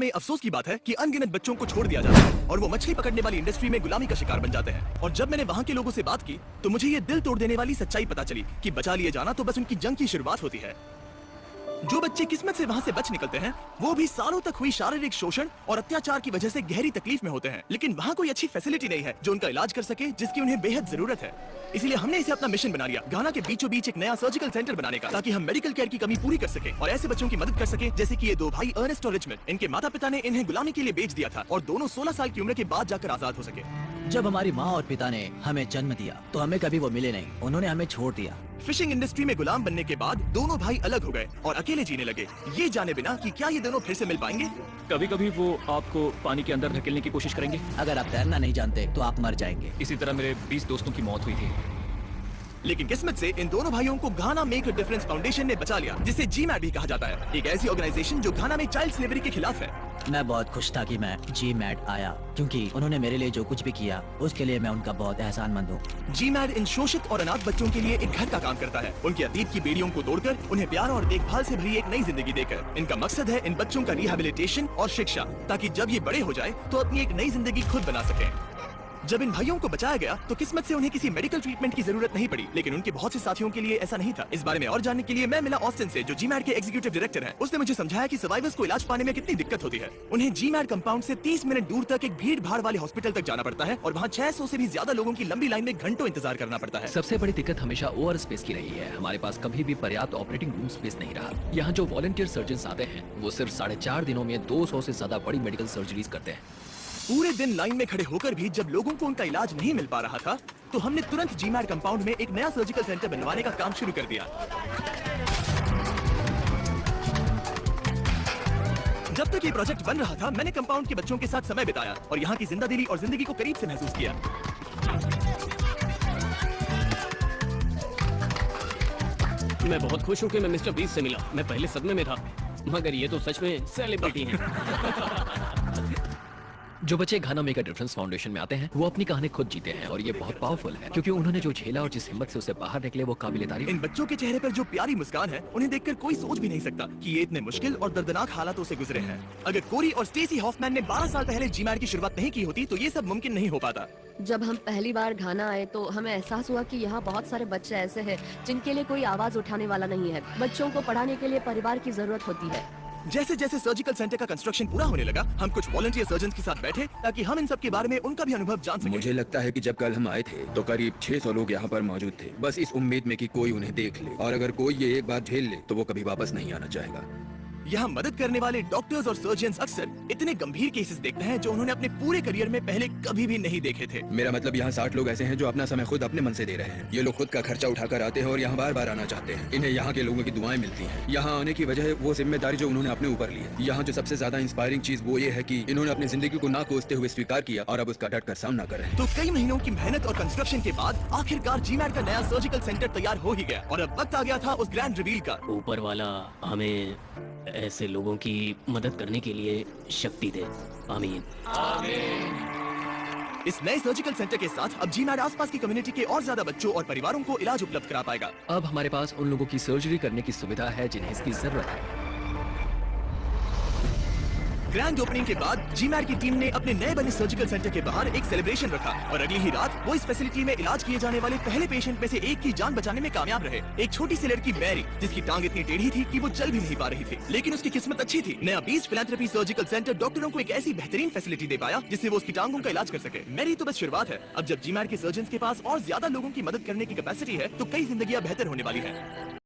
में अफसोस की बात है कि अनगिनत बच्चों को छोड़ दिया जाता है और वो मछली पकड़ने वाली इंडस्ट्री में गुलामी का शिकार बन जाते हैं। और जब मैंने वहाँ के लोगों से बात की तो मुझे ये दिल तोड़ देने वाली सच्चाई पता चली कि बचा लिए जाना तो बस उनकी जंग की शुरुआत होती है। जो बच्चे किस्मत से वहाँ से बच निकलते हैं वो भी सालों तक हुई शारीरिक शोषण और अत्याचार की वजह से गहरी तकलीफ में होते हैं, लेकिन वहाँ कोई अच्छी फैसिलिटी नहीं है जो उनका इलाज कर सके, जिसकी उन्हें बेहद जरूरत है। इसलिए हमने इसे अपना मिशन बना लिया, घाना के बीचों बीच एक नया सर्जिकल सेंटर बनाने का, ताकि हम मेडिकल केयर की कमी पूरी कर सके और ऐसे बच्चों की मदद कर सके जैसे कि ये दो भाई अर्नेस्ट और रिचमंड। इनके माता पिता ने इन्हें गुलामी के लिए बेच दिया था और दोनों 16 साल की उम्र के बाद जाकर आजाद हो सके। जब हमारी माँ और पिता ने हमें जन्म दिया तो हमें कभी वो मिले नहीं, उन्होंने हमें छोड़ दिया। फिशिंग इंडस्ट्री में गुलाम बनने के बाद दोनों भाई अलग हो गए और अकेले जीने लगे, ये जाने बिना कि क्या ये दोनों फिर से मिल पाएंगे। कभी कभी वो आपको पानी के अंदर धकेलने की कोशिश करेंगे। अगर आप तैरना नहीं जानते तो आप मर जाएंगे। इसी तरह मेरे 20 दोस्तों की मौत हुई थी। लेकिन किस्मत से इन दोनों भाइयों को घाना मेक अ डिफरेंस फाउंडेशन ने बचा लिया, जिसे GMAT भी कहा जाता है, एक ऐसी ऑर्गेनाइजेशन जो घाना में चाइल्ड स्लेवरी के खिलाफ है। मैं बहुत खुश था कि मैं GMAT आया, क्योंकि उन्होंने मेरे लिए जो कुछ भी किया उसके लिए मैं उनका बहुत एहसानमंद हूँ। GMAT इन शोषित और अनाथ बच्चों के लिए एक घर का काम करता है, उनके अतीत की बेड़ियों को तोड़कर उन्हें प्यार और देखभाल से भरी एक नई जिंदगी देकर। इनका मकसद है इन बच्चों का रिहेबिलिटेशन और शिक्षा, ताकि जब ये बड़े हो जाए तो अपनी एक नई जिंदगी खुद बना सके। जब इन भाइयों को बचाया गया तो किस्मत से उन्हें किसी मेडिकल ट्रीटमेंट की जरूरत नहीं पड़ी, लेकिन उनके बहुत से साथियों के लिए ऐसा नहीं था। इस बारे में और जानने के लिए मैं मिला ऑस्टिन से, जो GMAT के एग्जीक्यूटिव डायरेक्टर हैं। उसने मुझे समझाया कि सर्वाइवर्स को इलाज पाने में कितनी दिक्कत होती है। उन्हें GMAT कंपाउंड से 30 मिनट दूर तक एक भीड़ भाड़ वाले हॉस्पिटल तक जाना पड़ता है और वहाँ 600 से भी ज्यादा लोगों की लंबी लाइन में घंटों इंतजार करना पड़ता है। सबसे बड़ी दिक्कत हमेशा ओवर स्पेस की रही है। हमारे पास कभी भी पर्याप्त ऑपरेटिंग रूम स्पेस नहीं रहा। यहाँ जो वॉलंटियर सर्जन आते हैं वो सिर्फ 4.5 दिनों में 200 से ज्यादा बड़ी मेडिकल सर्जरीज करते हैं। पूरे दिन लाइन में खड़े होकर भी जब लोगों को उनका इलाज नहीं मिल पा रहा था तो हमने तुरंत GMAT कंपाउंड में एक नया सर्जिकल सेंटर बनवाने का काम शुरू कर दिया। जब तक ये प्रोजेक्ट बन रहा था मैंने कंपाउंड के बच्चों के साथ समय बिताया और यहाँ की जिंदादिली और जिंदगी को करीब से महसूस किया। मैं बहुत खुश हूँ कि मैं मिस्टर बीस से मिला। मैं पहले सदमे में था, मगर ये तो सच में सेलिब्रिटी हैं। जो बच्चे घाना मेक अ डिफरेंस फाउंडेशन में आते हैं वो अपनी कहानी खुद जीते हैं और ये बहुत पावरफुल है, क्योंकि उन्होंने जो झेला और जिस हिम्मत से उसे बाहर निकले वो काबिल तारीफ। इन बच्चों के चेहरे पर जो प्यारी मुस्कान है उन्हें देखकर कोई सोच भी नहीं सकता कि ये इतने मुश्किल और दर्दनाक हालातों से गुजरे हैं। अगर कोरी और स्टेसी हॉफमैन ने 12 साल पहले GMAT की शुरुआत नहीं की होती तो ये सब मुमकिन नहीं हो पाता। जब हम पहली बार घाना आए तो हमें एहसास हुआ कि यहाँ बहुत सारे बच्चे ऐसे हैं जिनके लिए कोई आवाज उठाने वाला नहीं है। बच्चों को पढ़ाने के लिए परिवार की जरूरत होती है। जैसे जैसे सर्जिकल सेंटर का कंस्ट्रक्शन पूरा होने लगा हम कुछ वॉलंटियर सर्जन के साथ बैठे ताकि हम इन सब के बारे में उनका भी अनुभव जान सके। मुझे लगता है कि जब कल हम आए थे तो करीब 600 लोग यहाँ पर मौजूद थे, बस इस उम्मीद में कि कोई उन्हें देख ले, और अगर कोई ये एक बार झेल ले तो वो कभी वापस नहीं आना चाहेगा। यहाँ मदद करने वाले डॉक्टर्स और सर्जन्स अक्सर इतने गंभीर केसेस देखते हैं जो उन्होंने अपने पूरे करियर में पहले कभी भी नहीं देखे थे। मेरा मतलब यहाँ 60 लोग ऐसे हैं जो अपना समय खुद अपने मन से दे रहे हैं। ये लोग खुद का खर्चा उठाकर आते हैं और यहाँ बार बार आना चाहते हैं। इन्हें यहाँ के लोगों की दुआएं मिलती हैं। यहाँ आने की वजह वो जिम्मेदारी जो उन्होंने अपने ऊपर ली है। यहाँ जो सबसे ज्यादा इंस्पायरिंग चीज वो ये है कि इन्होंने अपनी जिंदगी को ना कोसते हुए स्वीकार किया और अब उसका डट कर सामना कर रहे हैं। तो कई महीनों की मेहनत और कंस्ट्रक्शन के बाद आखिरकार GMAT का नया सर्जिकल सेंटर तैयार हो ही गया और अब वक्त आ गया था उस ग्रैंड रिवील का। ऊपर वाला हमें ऐसे लोगों की मदद करने के लिए शक्ति दे। आमीन। इस नए सर्जिकल सेंटर के साथ अब GMAT आसपास की कम्युनिटी के और ज्यादा बच्चों और परिवारों को इलाज उपलब्ध करा पाएगा। अब हमारे पास उन लोगों की सर्जरी करने की सुविधा है जिन्हें इसकी जरूरत है। ग्रैंड ओपनिंग के बाद GMAT की टीम ने अपने नए बने सर्जिकल सेंटर के बाहर एक सेलिब्रेशन रखा और अगली ही रात वो इस फैसिलिटी में इलाज किए जाने वाले पहले पेशेंट में से एक की जान बचाने में कामयाब रहे। एक छोटी सी लड़की मैरी, जिसकी टांग इतनी टेढ़ी थी कि वो चल भी नहीं पा रही थी, लेकिन उसकी किस्मत अच्छी थी। नया बीच फिलैंथ्रोपी सर्जिकल सेंटर डॉक्टरों को एक ऐसी बेहतरीन फैसिलिटी दे पाया जिससे वो उसकी टांगों का इलाज कर सके। मैरी तो बस शुरुआत है, अब जब GMAT के सर्जन के पास और ज्यादा लोगों की मदद करने की कैपेसिटी है तो कई जिंदगियां बेहतर होने वाली है।